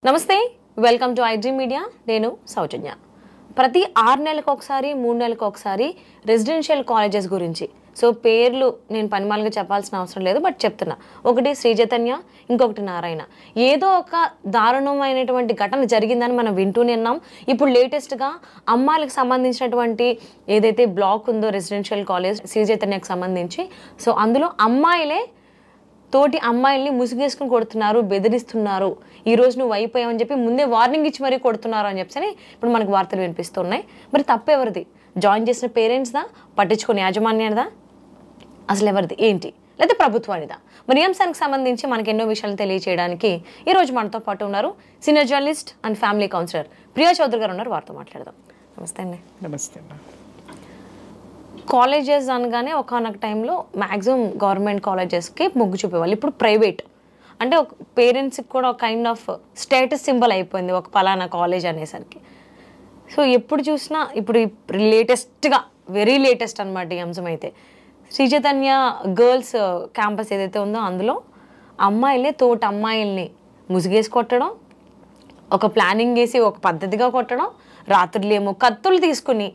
నమస్తే, welcome to iDream media. నేను సౌజన్య. ప్రతి 6 నెలలకు ఒకసారి 3 నెలలకు ఒకసారి రెసిడెన్షియల్ కాలేజెస్ గురించి పేర్లు నేను పనిమాలుగా చెప్పాల్సిన అవసరం లేదు, బట్ చెప్తున్నా. ఒకటి శ్రీ చైతన్య, ఇంకొకటి నారాయణ. ఏదో ఒక దారుణమైనటువంటి ఘటన జరిగిందని మనం వింటూనే ఉన్నాం. ఇప్పుడు లేటెస్ట్గా అమ్మాయిలకు సంబంధించినటువంటి ఏదైతే బ్లాక్ ఉందో రెసిడెన్షియల్ కాలేజ్ శ్రీ చైతన్యకు సంబంధించి, అందులో అమ్మాయిలే తోటి అమ్మాయిల్ని ముసుగేసుకుని కొడుతున్నారు, బెదిరిస్తున్నారు. ఈ రోజు నువ్వు అయిపోయావని చెప్పి ముందే వార్నింగ్ ఇచ్చి మరీ కొడుతున్నారు అని చెప్పి ఇప్పుడు మనకు వార్తలు వినిపిస్తున్నాయి. మరి తప్పెవరిది? జాయిన్ చేసిన పేరెంట్స్దా, పట్టించుకుని యాజమాన్యానిదా, అసలు ఎవరిది ఏంటి, లేదా ప్రభుత్వానిదా? మరి ఈ అంశానికి సంబంధించి మనకు ఎన్నో విషయాలు తెలియజేయడానికి ఈరోజు మనతో పాటు ఉన్నారు senior journalist and family counsellor Priya Chaudhary గారు ఉన్నారు. వారితో మాట్లాడదాం. నమస్తే అండి. నమస్తే. కాలేజెస్ అనగానే ఒకనొక టైంలో మ్యాక్సిమం గవర్నమెంట్ కాలేజెస్కి మొగ్గు చూపేవాళ్ళు. ఇప్పుడు ప్రైవేట్ అంటే ఒక పేరెంట్స్కి కూడా ఒక కైండ్ ఆఫ్ స్టేటస్ సింబల్ అయిపోయింది ఒక పలానా కాలేజ్ అనేసరికి. ఎప్పుడు చూసినా ఇప్పుడు లేటెస్ట్గా వెరీ లేటెస్ట్ అనమాట ఈ అంశం అయితే శ్రీ చైతన్య గర్ల్స్ క్యాంపస్ ఏదైతే ఉందో అందులో అమ్మాయిలే తోటి అమ్మాయిల్ని ముసుగేసి కొట్టడం, ఒక ప్లానింగ్ వేసి ఒక పద్ధతిగా కొట్టడం, రాత్రులేమో కత్తులు తీసుకుని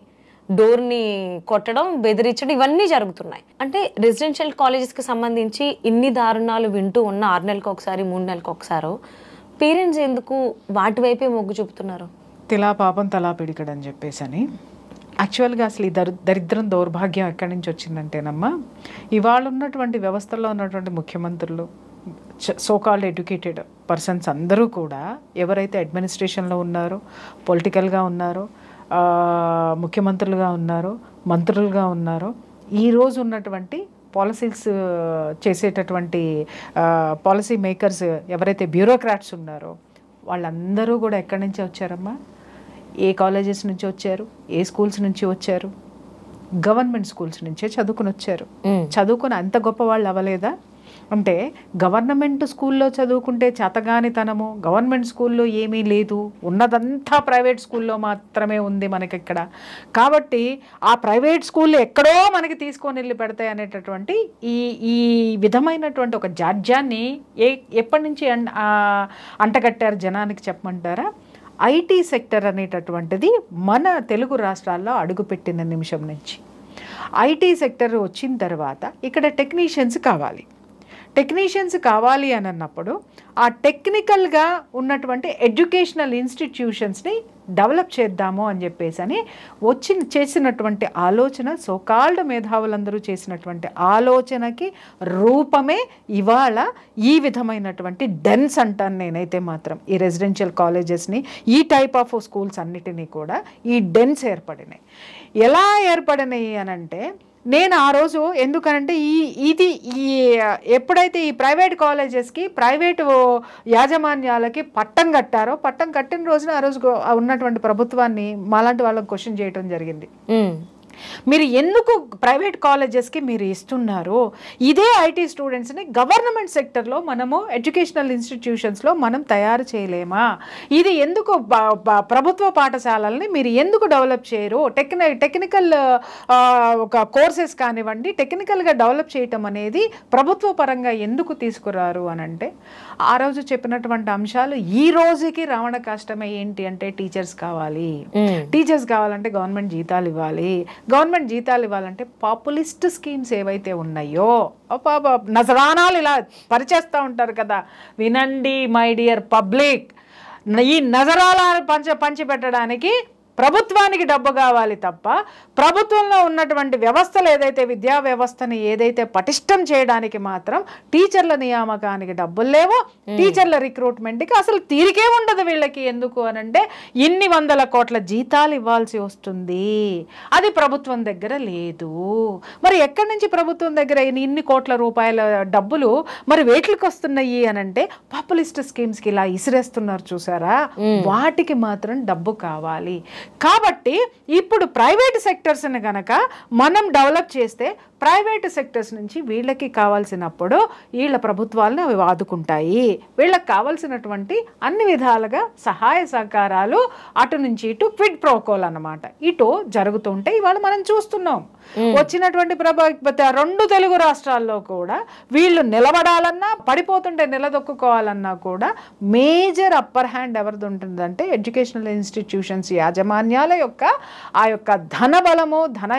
డోర్ని కొట్టడం, బెదిరించడం, ఇవన్నీ జరుగుతున్నాయి. అంటే రెసిడెన్షియల్ కాలేజెస్కి సంబంధించి ఇన్ని దారుణాలు వింటూ ఉన్న 6 నెలలకు ఒకసారి 3 నెలలకు ఒకసారి పేరెంట్స్ ఎందుకు వాటి వైపే మొగ్గు చూపుతున్నారు? తిలా పాపం తలా పిడికడని చెప్పేసి అని. యాక్చువల్గా అసలు ఈ దరిద్రం దౌర్భాగ్యం ఎక్కడి నుంచి వచ్చిందంటేనమ్మా, ఇవాళ ఉన్నటువంటి వ్యవస్థలో ఉన్నటువంటి ముఖ్యమంత్రులు, సోకాల్డ్ ఎడ్యుకేటెడ్ పర్సన్స్ అందరూ కూడా ఎవరైతే అడ్మినిస్ట్రేషన్లో ఉన్నారో, పొలిటికల్గా ఉన్నారో, ముఖ్యమంత్రులుగా ఉన్నారో, మంత్రులుగా ఉన్నారో, ఈరోజు ఉన్నటువంటి పాలసీస్ చేసేటటువంటి పాలసీ మేకర్స్ ఎవరైతే బ్యూరోక్రాట్స్ ఉన్నారో వాళ్ళందరూ కూడా ఎక్కడి నుంచి వచ్చారమ్మా? ఏ కాలేజెస్ నుంచి వచ్చారు? ఏ స్కూల్స్ నుంచి వచ్చారు? గవర్నమెంట్ స్కూల్స్ నుంచే చదువుకుని వచ్చారు. చదువుకుని అంత గొప్ప వాళ్ళు అవ్వలేదా? అంటే గవర్నమెంట్ స్కూల్లో చదువుకుంటే చేతగానితనము, గవర్నమెంట్ స్కూల్లో ఏమీ లేదు, ఉన్నదంతా ప్రైవేట్ స్కూల్లో మాత్రమే ఉంది మనకి ఇక్కడ. కాబట్టి ఆ ప్రైవేట్ స్కూల్లో ఎక్కడో మనకి తీసుకొని వెళ్ళి పెడతాయి అనేటటువంటి ఈ విధమైనటువంటి ఒక జాడ్యాన్ని ఎప్పటి నుంచి అంటగట్టారు జనానికి చెప్పమంటారా? ఐటీ సెక్టర్ అనేటటువంటిది మన తెలుగు రాష్ట్రాల్లో అడుగుపెట్టిన నిమిషం నుంచి ఐటీ సెక్టర్ వచ్చిన తర్వాత ఇక్కడ టెక్నీషియన్స్ కావాలి అని అన్నప్పుడు ఆ టెక్నికల్గా ఉన్నటువంటి ఎడ్యుకేషనల్ ఇన్స్టిట్యూషన్స్ని డెవలప్ చేద్దాము అని చెప్పేసి చేసినటువంటి ఆలోచన, సోకాల్డ్ మేధావులందరూ చేసినటువంటి ఆలోచనకి రూపమే ఇవాళ ఈ విధమైనటువంటి డెన్స్ అంటాను నేనైతే మాత్రం. ఈ రెసిడెన్షియల్ కాలేజెస్ని, ఈ టైప్ ఆఫ్ స్కూల్స్ అన్నిటినీ కూడా ఈ డెన్స్ ఏర్పడినాయి. ఎలా ఏర్పడినాయి అనంటే, నేను ఆ రోజు ఎందుకనంటే ఎప్పుడైతే ఈ ప్రైవేట్ కాలేజెస్కి, ప్రైవేటు యాజమాన్యాలకి పట్టం కట్టిన రోజున ఆ రోజు ఉన్నటువంటి ప్రభుత్వాన్ని మాలాంటి వాళ్ళకి క్వశ్చన్ చేయడం జరిగింది. మీరు ఎందుకు ప్రైవేట్ కాలేజెస్కి మీరు ఇస్తున్నారు? ఇదే ఐటీ స్టూడెంట్స్ని గవర్నమెంట్ సెక్టర్లో మనము ఎడ్యుకేషనల్ ఇన్స్టిట్యూషన్స్లో మనం తయారు చేయలేమా? ఇది ఎందుకు ప్రభుత్వ పాఠశాలల్ని మీరు ఎందుకు డెవలప్ చేయరు? టెక్నికల్ ఒక కోర్సెస్ కానివ్వండి, టెక్నికల్గా డెవలప్ చేయటం అనేది ప్రభుత్వ పరంగా ఎందుకు తీసుకురారు అని అంటే, ఆ రోజు చెప్పినటువంటి అంశాలు ఈ రోజుకి రావణ కష్టమే. ఏంటి అంటే టీచర్స్ కావాలంటే గవర్నమెంట్ జీతాలు ఇవ్వాలి. గవర్నమెంట్ జీతాలు ఇవ్వాలంటే పాపులిస్ట్ స్కీమ్స్ ఏవైతే ఉన్నాయో, నజరానాలు ఇలా పరిచేస్తూ ఉంటారు కదా, వినండి మై డియర్ పబ్లిక్, ఈ నజరాలను పంచిపెట్టడానికి ప్రభుత్వానికి డబ్బు కావాలి తప్ప ప్రభుత్వంలో ఉన్నటువంటి వ్యవస్థలు ఏదైతే విద్యా వ్యవస్థని ఏదైతే పటిష్టం చేయడానికి మాత్రం టీచర్ల నియామకానికి డబ్బులు లేవో, టీచర్ల రిక్రూట్మెంట్కి అసలు తీరికే ఉండదు వీళ్ళకి. ఎందుకు అనంటే ఇన్ని వందల కోట్ల జీతాలు ఇవ్వాల్సి వస్తుంది, అది ప్రభుత్వం దగ్గర లేదు. మరి ఎక్కడి నుంచి ప్రభుత్వం దగ్గర ఇన్ని కోట్ల రూపాయల డబ్బులు మరి వేట్లకి వస్తున్నాయి అనంటే, పాపులిస్ట్ స్కీమ్స్కి ఇలా ఇసిరేస్తున్నారు చూసారా, వాటికి మాత్రం డబ్బు కావాలి. కాబట్టి ఇప్పుడు ప్రైవేట్ సెక్టర్స్ని కనుక మనం డెవలప్ చేస్తే ప్రైవేట్ సెక్టర్స్ నుంచి వీళ్ళకి కావాల్సినప్పుడు వీళ్ళ ప్రభుత్వాలను అవి ఆదుకుంటాయి. వీళ్ళకి కావాల్సినటువంటి అన్ని విధాలుగా సహాయ సహకారాలు అటు నుంచి ఇటు క్విడ్ ప్రోకోల్ అన్నమాట ఇటు జరుగుతుంటే ఇవాళ మనం చూస్తున్నాం. వచ్చినటువంటి రెండు తెలుగు రాష్ట్రాల్లో కూడా వీళ్ళు నిలబడాలన్నా పడిపోతుంటే నిలదొక్కుకోవాలన్నా కూడా మేజర్ అప్పర్ హ్యాండ్ ఎవరిది ఉంటుందంటే ఎడ్యుకేషనల్ ఇన్స్టిట్యూషన్స్ యాజమాన్యాల యొక్క ఆ యొక్క ధన బలము ధన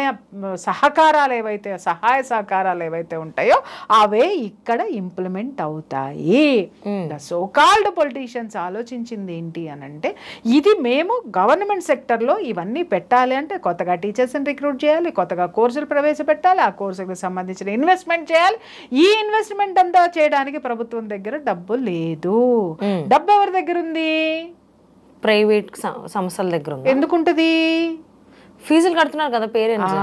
సహకారాలు ఏవైతే సహాయ సహకారాలు ఏవైతే ఉంటాయో అవే ఇక్కడ ఇంప్లిమెంట్ అవుతాయి. ద సో కాల్డ్ పొలిటీషియన్స్ ఆలోచించింది ఏంటి అని అంటే ఇది మేము గవర్నమెంట్ సెక్టర్లో ఇవన్నీ పెట్టాలి అంటే కొత్తగా టీచర్స్ని రిక్రూట్ చేయాలి, కొత్తగా కోర్సులు ప్రవేశపెట్టాలి, ఆ కోర్సులకు సంబంధించిన ఇన్వెస్ట్మెంట్ చేయాలి. ఈ ఇన్వెస్ట్మెంట్ అంతా చేయడానికి ప్రభుత్వం దగ్గర డబ్బు లేదు. డబ్బు ఎవరి దగ్గర ఉంది? ప్రైవేట్ సంస్థల దగ్గర ఉంది. ఎందుకుంటది? ఫీజులు కడుతున్నారు కదా పేరెంట్స్.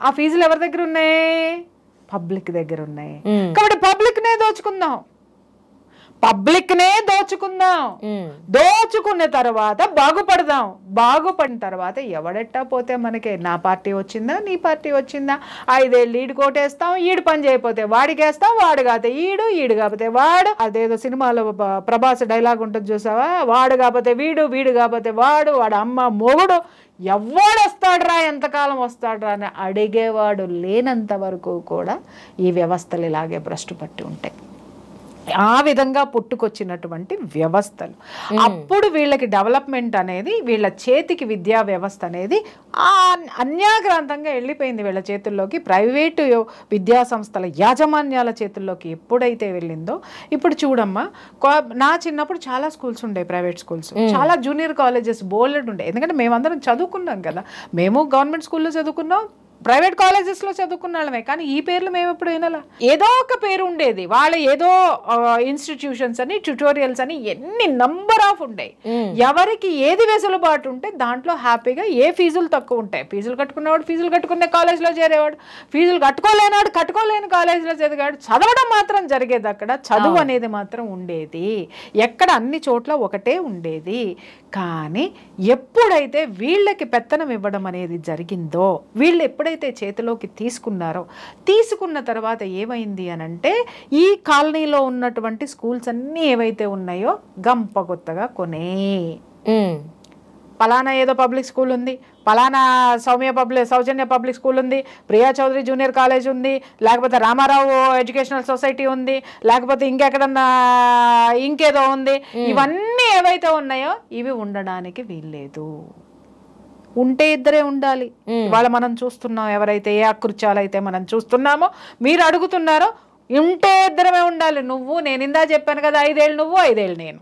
ఆ ఫీజులు ఎవరి దగ్గర ఉన్నాయి? పబ్లిక్ దగ్గర ఉన్నాయి. కాబట్టి పబ్లిక్ నే దోచుకుందాం, దోచుకున్న తర్వాత బాగుపడదాం. బాగుపడిన తర్వాత ఎవడెట్టా పోతే మనకే నా పార్టీ వచ్చిందా నీ పార్టీ వచ్చిందా 5 ఏళ్ళు ఈడు కోటేస్తాం, ఈడు పని చేయకపోతే వాడికేస్తాం, వాడు కాకపోతే ఈడు కాకపోతే వాడు. అదేదో సినిమాలో ప్రభాస్ డైలాగ్ ఉంటుంది చూసావా, వాడు కాకపోతే వీడు, వీడు కాకపోతే వాడు అమ్మ మొగుడు, ఎవడు వస్తాడ్రా ఎంతకాలం వస్తాడ్రా అని అడిగేవాడు లేనంత వరకు కూడా ఈ వ్యవస్థలు ఇలాగే భ్రష్టు పట్టి ఉంటాయి. ఆ విధంగా పుట్టుకొచ్చినటువంటి వ్యవస్థలు. అప్పుడు వీళ్ళకి డెవలప్మెంట్ అనేది వీళ్ళ చేతికి విద్యా వ్యవస్థ అనేది అన్యాక్రాంతంగా వెళ్ళిపోయింది వీళ్ళ చేతుల్లోకి. ప్రైవేటు విద్యా సంస్థల యాజమాన్యాల చేతుల్లోకి ఎప్పుడైతే వెళ్ళిందో, ఇప్పుడు చూడమ్మా నా చిన్నప్పుడు చాలా స్కూల్స్ ఉండే, ప్రైవేట్ స్కూల్స్, చాలా జూనియర్ కాలేజెస్ బోల్డ్ ఉండే. ఎందుకంటే మేమందరం చదువుకున్నాం కదా, మేము గవర్నమెంట్ స్కూల్లో చదువుకున్నాం, ప్రైవేట్ కాలేజెస్లో చదువుకున్న వాళ్ళమే. కానీ ఈ పేర్లు మేము ఎప్పుడు వినాలా? ఏదో ఒక పేరు ఉండేది, వాళ్ళ ఏదో ఇన్స్టిట్యూషన్స్ అని ట్యూటోరియల్స్ అని ఎన్ని నంబర్ ఆఫ్ ఉంటాయి. ఎవరికి ఏది వెసులుబాటు ఉంటే దాంట్లో హ్యాపీగా ఏ ఫీజులు తక్కువ ఉంటాయి, ఫీజులు కట్టుకునేవాడు ఫీజులు కట్టుకునే కాలేజ్లో చేరేవాడు, ఫీజులు కట్టుకోలేనివాడు కట్టుకోలేని కాలేజీలో చదివాడు. చదవడం మాత్రం జరిగేది, అక్కడ చదువు అనేది మాత్రం ఉండేది. ఎక్కడ అన్ని చోట్ల ఒకటే ఉండేది. కానీ ఎప్పుడైతే వీళ్ళకి పెత్తనం ఇవ్వడం అనేది జరిగిందో, వీళ్ళు ఎప్పుడైతే చేతిలోకి తీసుకున్న తర్వాత ఏమైంది అనంటే ఈ కాలనీలో ఉన్నటువంటి స్కూల్స్ అన్నీ ఏవైతే ఉన్నాయో గంపగొత్తగా పలానా ఏదో పబ్లిక్ స్కూల్ ఉంది, పలానా సౌజన్య పబ్లిక్ స్కూల్ ఉంది, ప్రియా చౌదరి జూనియర్ కాలేజ్ ఉంది, లేకపోతే రామారావు ఎడ్యుకేషనల్ సొసైటీ ఉంది, లేకపోతే ఇంకెక్కడన్నా ఇంకేదో ఉంది. ఇవన్నీ ఏవైతే ఉన్నాయో ఇవి ఉండడానికి వీల్లేదు. ఉంటే ఇద్దరే ఉండాలి. ఇవాళ మనం చూస్తున్నాం, ఎవరైతే ఏ అకృత్యాలైతే మనం చూస్తున్నామో, మీరు అడుగుతున్నారో, ఉంటే ఇద్దరమే ఉండాలి. నువ్వు నేను ఇందా చెప్పాను కదా, 5 ఏళ్ళు నువ్వు 5 ఏళ్ళు నేను,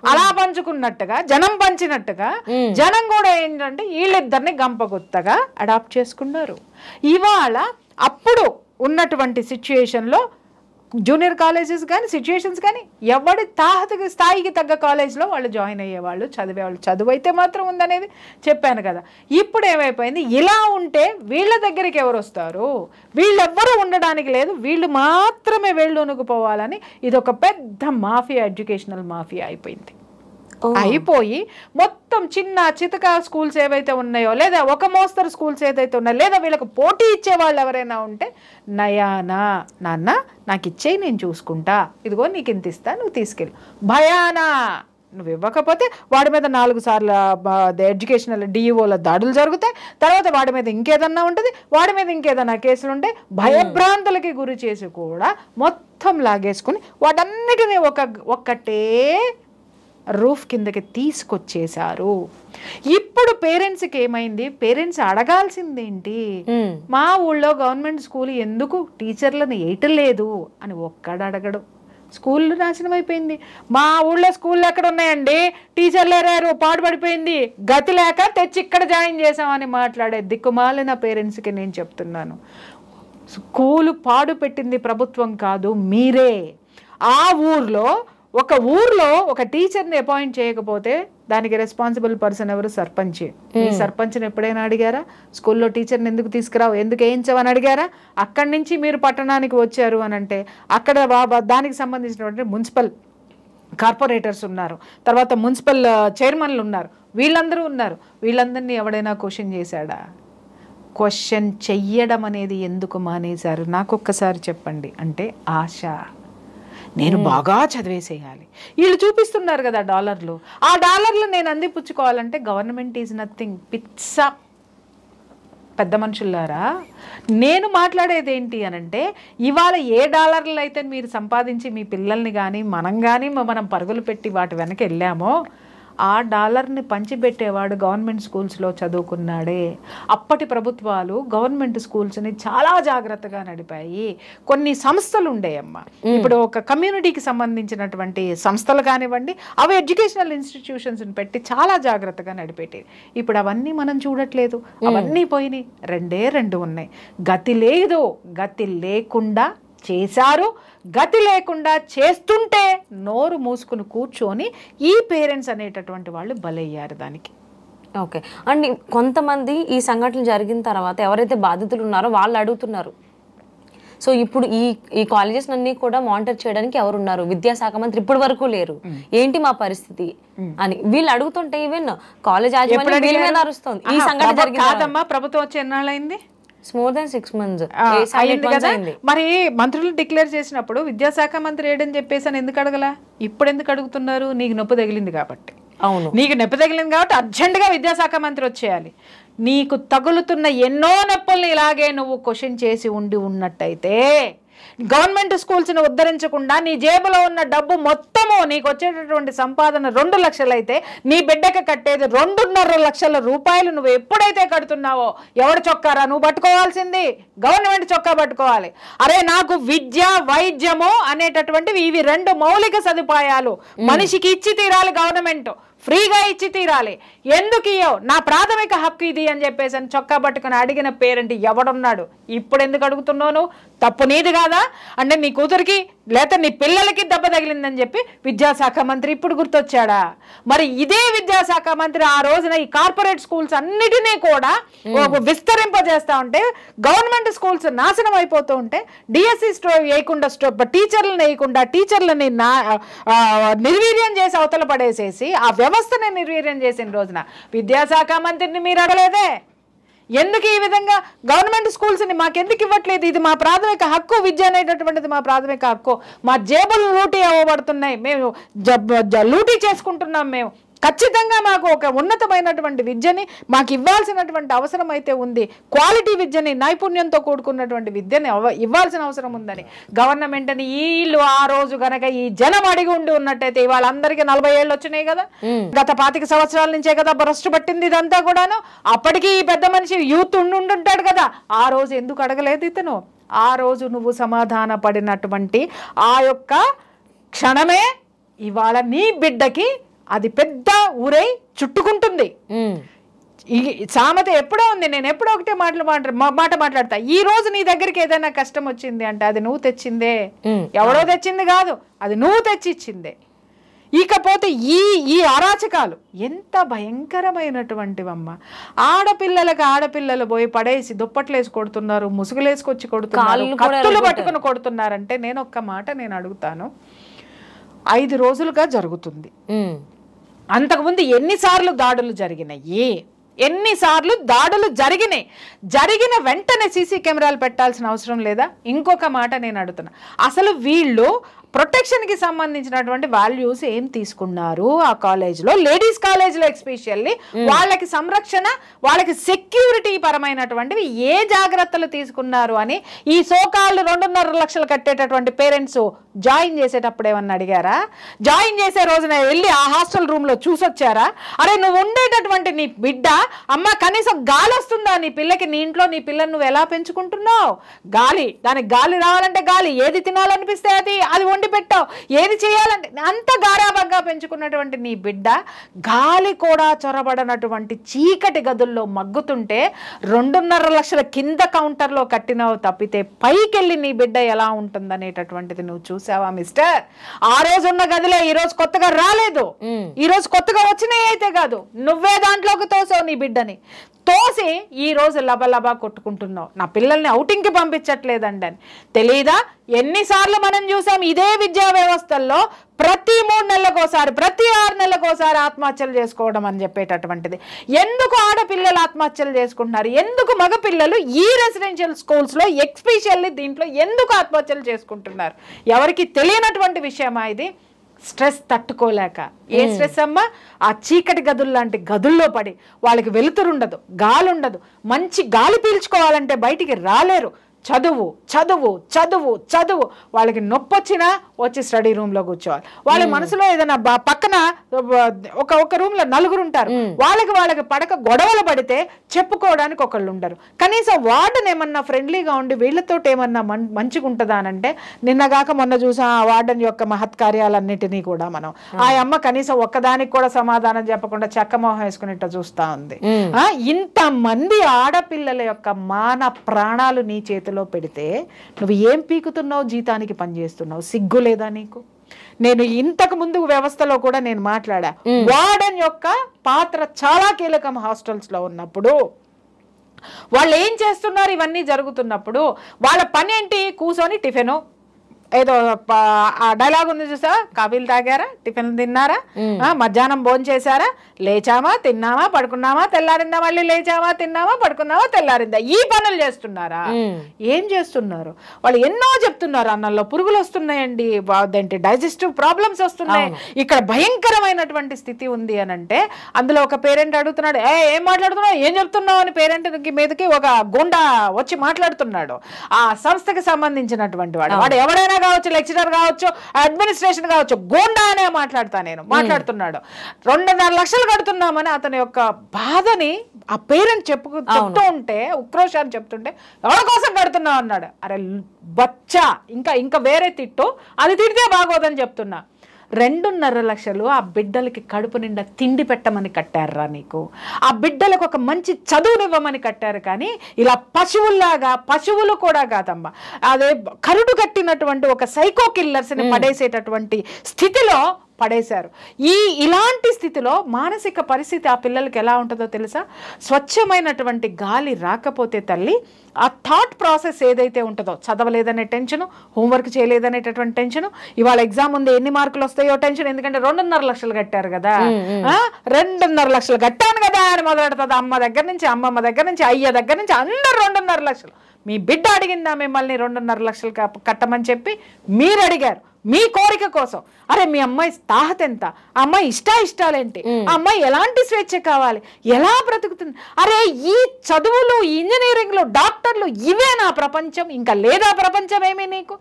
అలా పంచుకున్నట్టుగా జనం పంచినట్టుగా జనం కూడా ఏంటంటే వీళ్ళిద్దరిని గంపగుత్తగా అడాప్ట్ చేసుకున్నారు. ఇవాళ అప్పుడు ఉన్నటువంటి సిచ్యుయేషన్లో జూనియర్ కాలేజెస్ కానీ సిచ్యుయేషన్స్ కానీ ఎవడి స్థాయికి తగ్గ కాలేజ్లో వాళ్ళు జాయిన్ అయ్యేవాళ్ళు, చదివేవాళ్ళు. చదువు అయితే మాత్రం ఉందనేది చెప్పాను కదా. ఇప్పుడు ఏమైపోయింది, ఇలా ఉంటే వీళ్ళ దగ్గరికి ఎవరు వస్తారు? వీళ్ళెవ్వరూ ఉండడానికి లేదు, వీళ్ళు మాత్రమే వెళ్ళొనుకుపోవాలని ఇది ఒక పెద్ద మాఫియా, ఎడ్యుకేషనల్ మాఫియా అయిపోయింది. అయిపోయి మొత్తం చిన్న చితక స్కూల్స్ ఏవైతే ఉన్నాయో, లేదా ఒక మోస్తరు స్కూల్స్ ఏదైతే ఉన్నాయో, లేదా వీళ్ళకి పోటీ ఇచ్చే వాళ్ళు ఎవరైనా ఉంటే, నయానా నాన్న నాకు ఇచ్చేయి నేను చూసుకుంటా, ఇదిగో నీకు ఇంత ఇస్తా నువ్వు తీసుకెళ్ళి, భయానా నువ్వు ఇవ్వకపోతే వాడి మీద 4 సార్లు ఎడ్యుకేషనల్ డిఈఓల దాడులు జరుగుతాయి, తర్వాత వాడి మీద ఇంకేదన్నా ఉంటుంది, వాడి మీద ఇంకేదన్నా కేసులు ఉంటాయి, భయభ్రాంతులకి గురి చేసి కూడా మొత్తం లాగేసుకుని వాటన్నిటినీ ఒక్కటే రూఫ్ కిందకి తీసుకొచ్చేశారు. ఇప్పుడు పేరెంట్స్కి ఏమైంది, పేరెంట్స్ అడగాల్సిందేంటి, మా ఊళ్ళో గవర్నమెంట్ స్కూల్ ఎందుకు టీచర్లను వేయటలేదు అని ఒక్కడు అడగడు. స్కూళ్ళు నాశనం అయిపోయింది. మా ఊళ్ళో స్కూళ్ళు ఎక్కడ ఉన్నాయండి, టీచర్లు ఎరారు, పాడుపడిపోయింది, గతి లేక తెచ్చి ఇక్కడ జాయిన్ చేసామని మాట్లాడే దిక్కుమాలిన పేరెంట్స్కి నేను చెప్తున్నాను, స్కూలు పాడు పెట్టింది ప్రభుత్వం కాదు, మీరే. ఆ ఊర్లో ఒక టీచర్ని అపాయింట్ చేయకపోతే దానికి రెస్పాన్సిబుల్ పర్సన్ ఎవరు? సర్పంచ్. ఈ సర్పంచ్ని ఎప్పుడైనా అడిగారా స్కూల్లో టీచర్ని ఎందుకు తీసుకురావు, ఎందుకు వేయించవని అడిగారా? అక్కడి నుంచి మీరు పట్టణానికి వచ్చారు అని అంటే అక్కడ దానికి సంబంధించినటువంటి మున్సిపల్ కార్పొరేటర్స్ ఉన్నారు, తర్వాత మున్సిపల్ చైర్మన్లు ఉన్నారు, వీళ్ళందరూ ఉన్నారు. వీళ్ళందరినీ ఎవడైనా క్వశ్చన్ చేశాడా? క్వశ్చన్ చెయ్యడం అనేది ఎందుకు మానేశారు? నాకు ఒక్కసారి చెప్పండి. అంటే ఆశ, నేను బాగా చదివేసేయాలి. వీళ్ళు చూపిస్తున్నారు కదా డాలర్లు, ఆ డాలర్లు నేను అందిపుచ్చుకోవాలంటే గవర్నమెంట్ ఈజ్ నథింగ్. పిచ్చ పెద్ద మనుషులారా, నేను మాట్లాడేది ఏంటి అనంటే, ఇవాళ ఏ డాలర్లు అయితే మీరు సంపాదించి మీ పిల్లల్ని కానీ మనం పరుగులు పెట్టి వాటి వెనక వెళ్ళామో, ఆ డాలర్ని పంచిపెట్టేవాడు గవర్నమెంట్ స్కూల్స్లో చదువుకున్నాడే. అప్పటి ప్రభుత్వాలు గవర్నమెంట్ స్కూల్స్ని చాలా జాగ్రత్తగా నడిపాయి. కొన్ని సంస్థలు ఉండేయమ్మా, ఇప్పుడు ఒక కమ్యూనిటీకి సంబంధించినటువంటి సంస్థలు కానివ్వండి, అవి ఎడ్యుకేషనల్ ఇన్స్టిట్యూషన్స్ని పెట్టి చాలా జాగ్రత్తగా నడిపేటి. ఇప్పుడు అవన్నీ మనం చూడట్లేదు, అవన్నీ పోయినాయి. రెండే రెండు ఉన్నాయి. గతి లేదు, గతి లేకుండా చేశారు. గతి లేకుండా చేస్తుంటే నోరు మూసుకుని కూర్చొని ఈ పేరెంట్స్ అనేటటువంటి వాళ్ళు బలయ్యారు దానికి. ఓకే అండ్ కొంతమంది ఈ సంఘటనలు జరిగిన తర్వాత ఎవరైతే బాధితులు ఉన్నారో వాళ్ళు అడుగుతున్నారు, సో ఇప్పుడు ఈ కాలేజెస్ అన్ని కూడా మానిటర్ చేయడానికి ఎవరున్నారు? విద్యాశాఖ మంత్రి ఇప్పటి వరకు లేరు, ఏంటి మా పరిస్థితి అని వీళ్ళు అడుగుతుంటే ఈవెన్ కాలేజ్ యాజమాన్యం వీళ్ళ మీద అరుస్తుంది. ఈ సంఘటన జరిగింది కాదమ్మా, ప్రభుత్వం వచ్చి ఎన్నాళ్ళైంది? మోర్ దాన్ 6 months అయింది కదా. మరి మంత్రులు డిక్లేర్ చేసినప్పుడు విద్యాశాఖ మంత్రి ఏడని చెప్పేసి అని ఎందుకు అడగలా? ఇప్పుడు ఎందుకు అడుగుతున్నారు? నీకు నొప్పి తగిలింది కాబట్టి. అవును, నీకు నొప్పి తగిలింది కాబట్టి అర్జెంటుగా విద్యాశాఖ మంత్రి వచ్చేయాలి. నీకు తగులుతున్న ఎన్నో నొప్పుల్ని ఇలాగే నువ్వు క్వశ్చన్ చేసి ఉన్నట్టయితే గవర్నమెంట్ స్కూల్స్ని ఉద్ధరించకుండా నీ జేబులో ఉన్న డబ్బు మొత్తము, నీకు వచ్చేటటువంటి సంపాదన 2 లక్షలు అయితే నీ బిడ్డకి కట్టేది 2.5 లక్షల రూపాయలు నువ్వు ఎప్పుడైతే కడుతున్నావో, ఎవడు చొక్కారా నువ్వు పట్టుకోవాల్సింది? గవర్నమెంట్ చొక్కా పట్టుకోవాలి. అరే నాకు విద్య వైద్యము అనేటటువంటివి ఇవి 2 మౌలిక సదుపాయాలు మనిషికి ఇచ్చి తీరాలి, గవర్నమెంట్ ఫ్రీగా ఇచ్చి తీరాలి. ఎందుకు ఇయ్యో? నా ప్రాథమిక హక్కు ఇది అని చెప్పేసి అని చొక్కా పట్టుకుని అడిగిన పేరెంట్ ఎవడున్నాడు? ఇప్పుడు ఎందుకు అడుగుతున్నావు? తప్పు నీది కాదా? అంటే నీ కూతురికి లేక నీ పిల్లలకి దెబ్బ తగిలిందని చెప్పి విద్యాశాఖ మంత్రి ఇప్పుడు గుర్తొచ్చాడా? మరి ఇదే విద్యాశాఖ మంత్రి ఆ రోజున ఈ కార్పొరేట్ స్కూల్స్ అన్నిటినీ కూడా విస్తరింపజేస్తా ఉంటే, గవర్నమెంట్ స్కూల్స్ నాశనం అయిపోతూ ఉంటే, డిఎస్సి వేయకుండా టీచర్లను వేయకుండా టీచర్లని నిర్వీర్యం చేసి అవతల పడేసేసి ఆ వ్యవస్థని నిర్వీర్యం చేసిన రోజున విద్యాశాఖ మంత్రిని మీరు అడగలేదే? ఎందుకు ఈ విధంగా గవర్నమెంట్ స్కూల్స్ని మాకెందుకు ఇవ్వట్లేదు? ఇది మా ప్రాథమిక హక్కు, విద్య అనేటటువంటిది మా ప్రాథమిక హక్కు. మా జేబులు లూటీ అవ్వబడుతున్నాయి, మేము లూటీ చేసుకుంటున్నాం. మేము ఖచ్చితంగా మాకు ఒక ఉన్నతమైనటువంటి విద్యని మాకు ఇవ్వాల్సినటువంటి అవసరం అయితే ఉంది. క్వాలిటీ విద్యని, నైపుణ్యంతో కూడుకున్నటువంటి విద్యని ఇవ్వాల్సిన అవసరం ఉందని గవర్నమెంట్ని వీళ్ళు ఆ రోజు గనక ఈ జనం అడిగి ఉండి ఉన్నట్టయితే ఇవాళ అందరికీ 40 ఏళ్ళు వచ్చినాయి కదా. గత 25 సంవత్సరాల నుంచే కదా భ్రష్టు పట్టింది ఇదంతా కూడాను. అప్పటికి ఈ పెద్ద మనిషి యూత్ ఉండుంటాడు కదా. ఆ రోజు ఎందుకు అడగలేదు ఇతను? ఆ రోజు నువ్వు సమాధాన పడినటువంటి ఆ యొక్క క్షణమే ఇవాళ నీ బిడ్డకి అది పెద్ద ఊరై చుట్టుకుంటుంది. ఈ సామెత ఎప్పుడో ఉంది. నేను ఎప్పుడో ఒకటే మాట మాట్లాడతా. ఈ రోజు నీ దగ్గరికి ఏదైనా కష్టం వచ్చింది అంటే అది నువ్వు తెచ్చిందే, ఎవడో తెచ్చింది కాదు, అది నువ్వు తెచ్చిచ్చిందే. ఇకపోతే ఈ అరాచకాలు ఎంత భయంకరమైనటువంటివమ్మా. ఆడపిల్లలు పోయి పడేసి దుప్పట్లేసి కొడుతున్నారు, ముసుగులేసుకొచ్చి కొడుతున్నారు, కత్తులు పట్టుకుని కొడుతున్నారంటే నేను ఒక్క మాట నేను అడుగుతాను. 5 రోజులుగా జరుగుతుంది. అంతకుముందు ఎన్నిసార్లు దాడులు జరిగినాయి? జరిగిన వెంటనే సీసీ కెమెరాలు పెట్టాల్సిన అవసరం లేదా? ఇంకొక మాట నేను అడుగుతున్నా, అసలు వీళ్ళు ప్రొటెక్షన్కి సంబంధించినటువంటి వాల్యూస్ ఏం తీసుకున్నారు ఆ కాలేజ్లో? లేడీస్ కాలేజ్లో ఎస్పెషల్లీ వాళ్ళకి సంరక్షణ, వాళ్ళకి సెక్యూరిటీ పరమైనటువంటివి ఏ జాగ్రత్తలు తీసుకున్నారు అని ఈ సోకాళ్ళు 2.5 లక్షలు కట్టేటటువంటి పేరెంట్స్ జాయిన్ చేసేటప్పుడు ఏమన్నా అడిగారా? జాయిన్ చేసే రోజున వెళ్ళి ఆ హాస్టల్ రూమ్లో చూసొచ్చారా? అరే నువ్వు ఉండేటటువంటి నీ బిడ్డ, అమ్మ కనీసం గాలి వస్తుందా నీ పిల్లకి? నీ ఇంట్లో నీ పిల్లని నువ్వు ఎలా పెంచుకుంటున్నావు? దానికి గాలి రావాలంటే గాలి, ఏది తినాలనిపిస్తే అది వండి పెట్టావు, ఏది చేయాలంటే అంత గారాబంగా పెంచుకున్నటువంటి నీ బిడ్డ గాలి కూడా చొరబడనటువంటి చీకటి గదుల్లో మగ్గుతుంటే 2.5 లక్షల కింద కౌంటర్లో కట్టినావు తప్పితే పైకెళ్ళి నీ బిడ్డ ఎలా ఉంటుందనేటటువంటిది నువ్వు చూసావా మిస్టర్? ఆ రోజు ఉన్న గదిలే ఈ రోజు కొత్తగా రాలేదు, ఈ రోజు కొత్తగా వచ్చినాయి అయితే కాదు, నువ్వే దాంట్లోకి తోసావు నీ బిడ్డని. తోసి ఈరోజు లబలబా కొట్టుకుంటున్నావు, నా పిల్లల్ని ఔటింగ్కి పంపించట్లేదండి అని. తెలీదా? ఎన్నిసార్లు మనం చూసాం ఇదే విద్యా వ్యవస్థల్లో ప్రతి 3 నెలలకోసారి, ప్రతి 6 నెలలకోసారి ఆత్మహత్యలు చేసుకోవడం అని చెప్పేటటువంటిది. ఎందుకు ఆడపిల్లలు ఆత్మహత్యలు చేసుకుంటున్నారు? ఎందుకు మగపిల్లలు ఈ రెసిడెన్షియల్ స్కూల్స్లో ఎక్స్పెషల్లీ దీంట్లో ఎందుకు ఆత్మహత్యలు చేసుకుంటున్నారు? ఎవరికి తెలియనటువంటి విషయమా ఇది? స్ట్రెస్ తట్టుకోలేక. ఏ స్ట్రెస్ అమ్మా? ఆ చీకటి గదులు లాంటి గదుల్లో పడి వాళ్ళకి వెలుతురుండదు, గాలి ఉండదు, మంచి గాలి పీల్చుకోవాలంటే బయటికి రాలేరు. చదువు చదువు చదువు చదువు. వాళ్ళకి నొప్పి వచ్చినా వచ్చి స్టడీ రూమ్లో కూర్చోవాలి. వాళ్ళ మనసులో ఏదైనా పక్కన ఒక రూమ్లో 4 ఉంటారు, వాళ్ళకి పడక గొడవలు పడితే చెప్పుకోవడానికి ఒకళ్ళు ఉండరు. కనీసం వార్డెన్ ఏమన్నా ఫ్రెండ్లీగా ఉండి వీళ్ళతో ఏమన్నా మంచిగా ఉంటుందా అనంటే, నిన్నగాక మొన్న చూసా ఆ వార్డెన్ యొక్క మహత్కార్యాలన్నిటినీ కూడా మనం ఆ అమ్మ కనీసం ఒక్కదానికి కూడా సమాధానం చెప్పకుండా చక్కమోహం వేసుకునేట్టు చూస్తా ఉంది. ఇంతమంది ఆడపిల్లల యొక్క మాన ప్రాణాలు నీ చేతిలో పెడితే నువ్వు ఏం పీకుతున్నావు? జీతానికి పనిచేస్తున్నావు. సిగ్గు లేదా నీకు? నేను ఇంతకు ముందు వ్యవస్థలో కూడా నేను మాట్లాడా. వార్డెన్ యొక్క పాత్ర చాలా కీలకం. హాస్టల్స్ లో ఉన్నప్పుడు వాళ్ళు ఏం చేస్తున్నారు? ఇవన్నీ జరుగుతున్నప్పుడు వాళ్ళ పని ఏంటి? కూర్చొని టిఫిను, ఏదో ఆ డైలాగ్ ఉంది చూసా, కాఫీలు తాగారా, టిఫిన్ తిన్నారా, మధ్యాహ్నం భోజనం చేశారా, లేచామా, తిన్నామా, పడుకున్నామా, తెల్లారిందా, మళ్ళీ లేచామా, తిన్నామా, పడుకున్నామా, తెల్లారిందా, ఈ పనులు చేస్తున్నారా? ఏం చేస్తున్నారు? వాళ్ళు ఎన్నో చెప్తున్నారు. అన్నంలో పురుగులు వస్తున్నాయండి, అదేంటి డైజెస్టివ్ ప్రాబ్లమ్స్ వస్తున్నాయి, ఇక్కడ భయంకరమైనటువంటి స్థితి ఉంది అని అంటే, అందులో ఒక పేరెంట్ అడుగుతున్నాడు, ఏం మాట్లాడుతున్నావు, ఏం చెప్తున్నావు అని పేరెంట్ మీదకి ఒక గుండా వచ్చి మాట్లాడుతున్నాడు. ఆ సంస్థకి సంబంధించినటువంటి వాడు ఎవడైనా కావచ్చు, లెక్చరర్ కావచ్చు, అడ్మినిస్ట్రేషన్ కావచ్చు, గోండా అనే మాట్లాడుతున్నాడు. 2.5 లక్షలు కడుతున్నామని అతని యొక్క బాధని ఆ పేరెంట్ చెప్తూ ఉంటే, ఉక్రోషాన్ని చెప్తుంటే, ఎవరి కోసం కడుతున్నావు అన్నాడు. అరే బచ్చా, ఇంకా వేరే తిట్టు, అది తిడితే బాగోదని చెప్తున్నా. 2.5 లక్షలు ఆ బిడ్డలకి కడుపు నిండా తిండి పెట్టమని కట్టారా నీకు? ఆ బిడ్డలకు ఒక మంచి చదువునివ్వమని కట్టారు. కానీ ఇలా పశువుల్లాగా, పశువులు కూడా కాదమ్మా, అదే కరుడు కట్టినటువంటి ఒక సైకో కిల్లర్స్ని పడేసేటటువంటి స్థితిలో పడేశారు. ఇలాంటి స్థితిలో మానసిక పరిస్థితి ఆ పిల్లలకి ఎలా ఉంటుందో తెలుసా? స్వచ్ఛమైనటువంటి గాలి రాకపోతే తల్లి, ఆ థాట్ ప్రాసెస్ ఏదైతే ఉంటుందో, చదవలేదనే టెన్షను, హోంవర్క్ చేయలేదనేటటువంటి టెన్షను, ఇవాళ ఎగ్జామ్ ఉంది ఎన్ని మార్కులు వస్తాయో టెన్షన్, ఎందుకంటే 2.5 లక్షలు కట్టారు కదా, 2.5 లక్షలు కట్టాను కదా అని మొదలెడుతుంది. అమ్మ దగ్గర నుంచి, అమ్మమ్మ దగ్గర నుంచి, అయ్య దగ్గర నుంచి అందరు 2.5 లక్షలు. మీ బిడ్డ అడిగిందా మిమ్మల్ని 2.5 లక్షలు కట్టమని చెప్పి? మీరు అడిగారు మీ కోరిక కోసం. అరే మీ అమ్మాయి తాహత ఎంత, ఆ అమ్మాయి ఇష్టాలేంటి, ఆ అమ్మాయి ఎలాంటి స్వేచ్ఛ కావాలి, ఎలా బ్రతుకుతుంది, అరే ఈ చదువులు, ఇంజనీరింగ్లు, డాక్టర్లు, ఇవే నా ప్రపంచం, ఇంకా లేదా ప్రపంచం ఏమీ నీకు?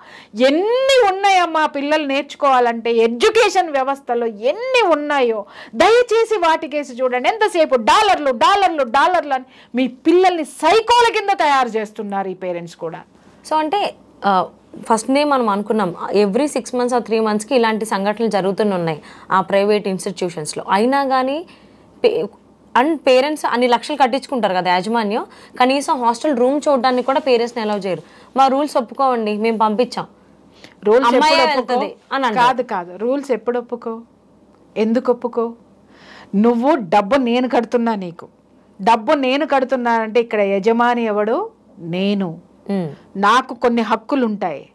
ఎన్ని ఉన్నాయమ్మా పిల్లలు నేర్చుకోవాలంటే ఎడ్యుకేషన్ వ్యవస్థలో ఎన్ని ఉన్నాయో, దయచేసి వాటికేసి చూడండి. ఎంతసేపు డాలర్లు డాలర్లు డాలర్లు అని మీ పిల్లల్ని సైకోల కింద తయారు చేస్తున్నారు ఈ పేరెంట్స్ కూడా. సో అంటే ఫస్ట్ డే మనం అనుకున్నాం ఎవ్రీ 6 months or 3 monthsకి ఇలాంటి సంఘటనలు జరుగుతున్నాయి ఆ ప్రైవేట్ ఇన్స్టిట్యూషన్స్లో. అయినా కానీ పేరెంట్స్ అన్ని లక్షలు కట్టించుకుంటారు కదా యాజమాన్యం, కనీసం హాస్టల్ రూమ్ చూడడానికి కూడా పేరెంట్స్ని అలౌ చేయరు. మా రూల్స్ ఒప్పుకోవండి, మేము పంపించాం, రూల్స్ కాదు రూల్స్ ఎప్పుడు ఒప్పుకో, ఎందుకు ఒప్పుకో? నువ్వు డబ్బు నేను కడుతున్నా, నీకు డబ్బు నేను కడుతున్నానంటే ఇక్కడ యజమాని ఎవడు? నేను. నాకు కొన్ని హక్కులు ఉంటాయి.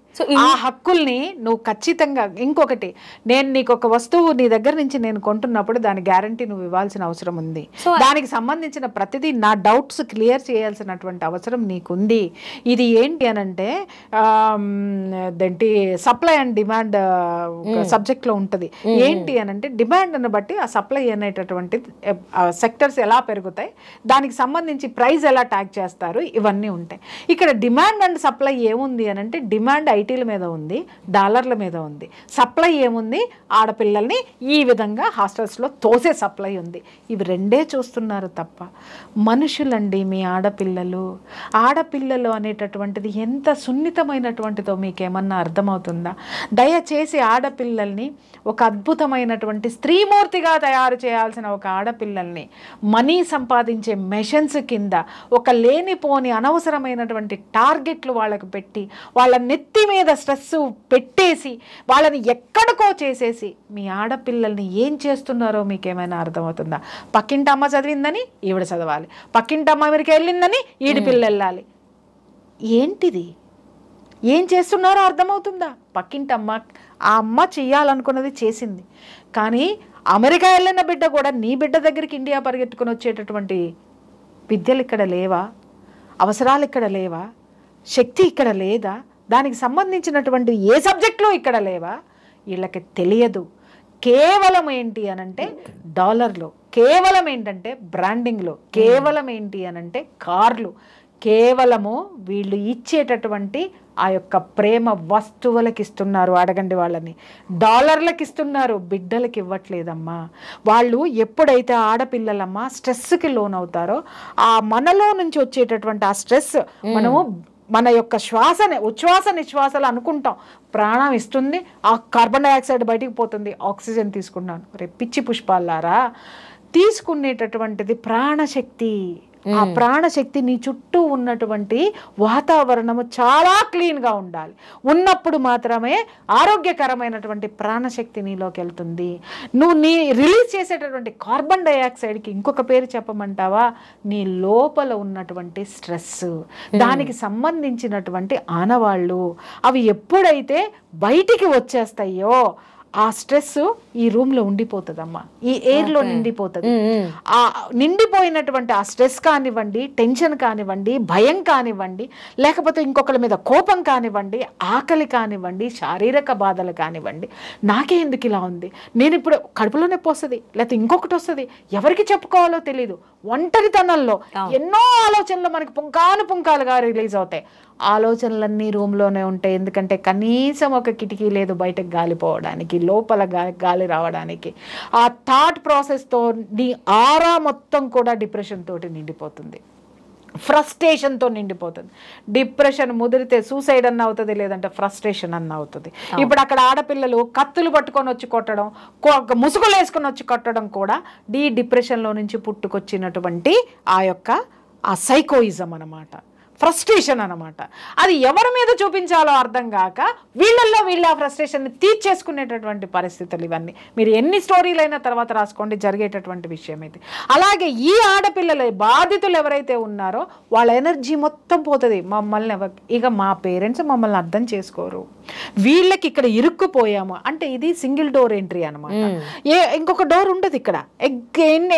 ఆ హక్కుల్ని నువ్వు ఖచ్చితంగా, ఇంకొకటి, నేను నీకు ఒక వస్తువు నీ దగ్గర నుంచి నేను కొంటున్నప్పుడు దాని గ్యారంటీ నువ్వు ఇవ్వాల్సిన అవసరం ఉంది. దానికి సంబంధించిన ప్రతిదీ నా డౌట్స్ క్లియర్ చేయాల్సినటువంటి అవసరం నీకుంది. ఇది ఏంటి అనంటే సప్లై అండ్ డిమాండ్ సబ్జెక్ట్ లో ఉంటది. ఏంటి అనంటే డిమాండ్ అని బట్టి ఆ సప్లై అనేటటువంటి సెక్టర్స్ ఎలా పెరుగుతాయి, దానికి సంబంధించి ప్రైస్ ఎలా ట్యాగ్ చేస్తారు, ఇవన్నీ ఉంటాయి. ఇక్కడ డిమాండ్ అండ్ సప్లై ఏముంది అనంటే, డిమాండ్ ఐటీల మీద ఉంది, డాలర్ల మీద ఉంది. సప్లై ఏముంది? ఆడపిల్లల్ని ఈ విధంగా హాస్టల్స్లో తోసే సప్లై ఉంది. ఇవి రెండే చూస్తున్నారు తప్ప మనుషులండి మీ ఆడపిల్లలు అనేటటువంటిది ఎంత సున్నితమైనటువంటిదో మీకేమన్నా అర్థమవుతుందా? దయచేసి ఆడపిల్లల్ని ఒక అద్భుతమైనటువంటి స్త్రీమూర్తిగా తయారు చేయాల్సిన ఒక ఆడపిల్లల్ని మనీ సంపాదించే మెషన్స్ కింద ఒక లేనిపోని అనవసరమైనటువంటి టార్గెట్లు వాళ్ళకు పెట్టి వాళ్ళ నెత్తి మీద స్ట్రెస్ పెట్టేసి వాళ్ళని ఎక్కడికో చేసేసి మీ ఆడపిల్లల్ని ఏం చేస్తున్నారో మీకేమైనా అర్థమవుతుందా? పక్కింటి అమ్మ చదివిందని ఈవిడ చదవాలి, పక్కింటి అమ్మ అమెరికా వెళ్ళిందని ఈడి పిల్ల వెళ్ళాలి. ఏంటిది? ఏం చేస్తున్నారో అర్థమవుతుందా? పక్కింటి అమ్మ, ఆ అమ్మ చెయ్యాలనుకున్నది చేసింది, కానీ అమెరికా వెళ్ళిన బిడ్డ కూడా నీ బిడ్డ దగ్గరికి ఇండియా పరిగెట్టుకుని వచ్చేటటువంటి విద్యలు ఇక్కడ లేవా? అవసరాలు ఇక్కడ లేవా? శక్తి ఇక్కడ లేదా? దానికి సంబంధించినటువంటి ఏ సబ్జెక్టులు ఇక్కడ లేవా? వీళ్ళకి తెలియదు. కేవలం ఏంటి అనంటే డాలర్లో, కేవలం ఏంటంటే బ్రాండింగ్లో, కేవలం ఏంటి అనంటే కార్లు, కేవలము వీళ్ళు ఇచ్చేటటువంటి ఆ యొక్క ప్రేమ వస్తువులకి ఇస్తున్నారు. అడగండి వాళ్ళని, డాలర్లకు ఇస్తున్నారు, బిడ్డలకి ఇవ్వట్లేదమ్మా. వాళ్ళు ఎప్పుడైతే ఆడపిల్లలమ్మా స్ట్రెస్కి లోనవుతారో ఆ మనలో నుంచి వచ్చేటటువంటి ఆ స్ట్రెస్ మనము మన యొక్క శ్వాసని ఉచ్ఛ్వాస నిశ్వాసాలు అనుకుంటాం, ప్రాణం ఇస్తుంది, ఆ కార్బన్ డైఆక్సైడ్ బయటికి పోతుంది, ఆక్సిజన్ తీసుకున్నాను. రేపు పిచ్చి పుష్పాలారా, తీసుకునేటటువంటిది ప్రాణశక్తి. ఆ ప్రాణశక్తి నీ చుట్టూ ఉన్నటువంటి వాతావరణము చాలా క్లీన్గా ఉండాలి. ఉన్నప్పుడు మాత్రమే ఆరోగ్యకరమైనటువంటి ప్రాణశక్తి నీలోకి వెళ్తుంది. నువ్వు నీ రిలీజ్ చేసేటటువంటి కార్బన్ డైఆక్సైడ్కి ఇంకొక పేరు చెప్పమంటావా? నీ లోపల ఉన్నటువంటి స్ట్రెస్, దానికి సంబంధించినటువంటి ఆనవాళ్ళు, అవి ఎప్పుడైతే బయటికి వచ్చేస్తాయో ఆ స్ట్రెస్ ఈ రూమ్లో ఉండిపోతుందమ్మా, ఈ ఎయిర్లో నిండిపోతుంది. ఆ నిండిపోయినటువంటి ఆ స్ట్రెస్ కానివ్వండి, టెన్షన్ కానివ్వండి, భయం కానివ్వండి, లేకపోతే ఇంకొకరి మీద కోపం కానివ్వండి, ఆకలి కానివ్వండి, శారీరక బాధలు కానివ్వండి, నాకే ఎందుకు ఇలా ఉంది, నేను ఇప్పుడు కడుపులో నొప్పి వస్తుంది, లేకపోతే ఇంకొకటి వస్తుంది, ఎవరికి చెప్పుకోవాలో తెలియదు, ఒంటరితనంలో ఎన్నో ఆలోచనలు మనకి పుంకాలుగా రిలీజ్ అవుతాయి. ఆలోచనలన్నీ రూమ్లోనే ఉంటాయి. ఎందుకంటే కనీసం ఒక కిటికీ లేదు బయటకు గాలి పోవడానికి, లోపల గాలి రావడానికి. ఆ థాట్ ప్రాసెస్తో నీ ఆరా మొత్తం కూడా డిప్రెషన్ తోటి నిండిపోతుంది, ఫ్రస్ట్రేషన్తో నిండిపోతుంది. డిప్రెషన్ ముదిరితే సూసైడ్ అన్న అవుతుంది, లేదంటే ఫ్రస్ట్రేషన్ అన్న అవుతుంది. ఇప్పుడు అక్కడ ఆడపిల్లలు కత్తులు పట్టుకొని వచ్చి కొట్టడం, ముసుగులు వేసుకొని వచ్చి కొట్టడం కూడా డిప్రెషన్లో నుంచి పుట్టుకొచ్చినటువంటి ఆ యొక్క ఆ సైకోయిజం అన్నమాట, ఫ్రస్ట్రేషన్ అనమాట. అది ఎవరి మీద చూపించాలో అర్థం కాక వీళ్ళల్లో వీళ్ళ ఆ ఫ్రస్ట్రేషన్ని తీర్చేసుకునేటటువంటి పరిస్థితులు ఇవన్నీ. మీరు ఎన్ని స్టోరీలైనా తర్వాత రాసుకోండి, జరిగేటటువంటి విషయం ఇది. అలాగే ఈ ఆడపిల్లల బాధితులు ఎవరైతే ఉన్నారో వాళ్ళ ఎనర్జీ మొత్తం పోతుంది. మమ్మల్ని ఇక మా పేరెంట్స్ మమ్మల్ని అర్థం చేసుకోరు, వీళ్ళకి ఇక్కడ ఇరుక్కుపోయాము అంటే ఇది సింగిల్ డోర్ ఎంట్రీ అనమాట. ఇంకొక డోర్ ఉండదు ఇక్కడ,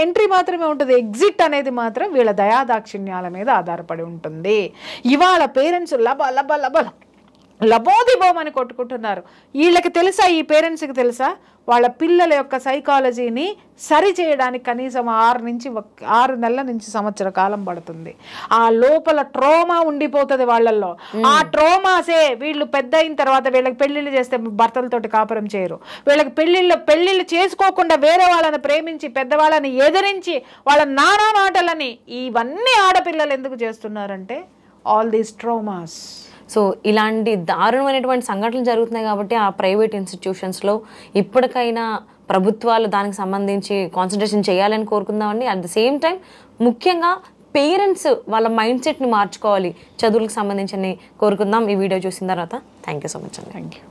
ఎంట్రీ మాత్రమే ఉంటుంది. ఎగ్జిట్ అనేది మాత్రం వీళ్ళ దయాదాక్షిణ్యాల మీద ఆధారపడి ఉంటుంది. ఇవాళ పేరెంట్స్ లబోదిబోమని కొట్టుకుంటున్నారు. వీళ్ళకి తెలుసా, ఈ పేరెంట్స్కి తెలుసా వాళ్ళ పిల్లల యొక్క సైకాలజీని సరి చేయడానికి కనీసం 6 నెలల నుంచి సంవత్సర కాలం పడుతుంది. ఆ లోపల ట్రోమా ఉండిపోతుంది వాళ్ళల్లో. ఆ ట్రోమాసే వీళ్ళు పెద్ద అయిన తర్వాత వీళ్ళకి పెళ్ళిళ్ళు చేస్తే భర్తలతోటి కాపురం చేయరు. వీళ్ళకి పెళ్ళిళ్ళు చేసుకోకుండా వేరే వాళ్ళని ప్రేమించి పెద్దవాళ్ళని ఎదిరించి వాళ్ళ నానా మాటలని ఇవన్నీ ఆడపిల్లలు ఎందుకు చేస్తున్నారంటే ఆల్ దీస్ ట్రోమాస్. సో ఇలాంటి దారుణమైనటువంటి సంఘటనలు జరుగుతున్నాయి కాబట్టి ఆ ప్రైవేట్ ఇన్స్టిట్యూషన్స్లో ఇప్పటికైనా ప్రభుత్వాలు దానికి సంబంధించి కాన్సన్ట్రేషన్ చేయాలని కోరుకుందామండి. అట్ ద సేమ్ టైం ముఖ్యంగా పేరెంట్స్ వాళ్ళ మైండ్ సెట్ని మార్చుకోవాలి చదువులకు సంబంధించి కోరుకుందాం. ఈ వీడియో చూసిన తర్వాత థ్యాంక్ యూ సో మచ్ అండి. Thank you.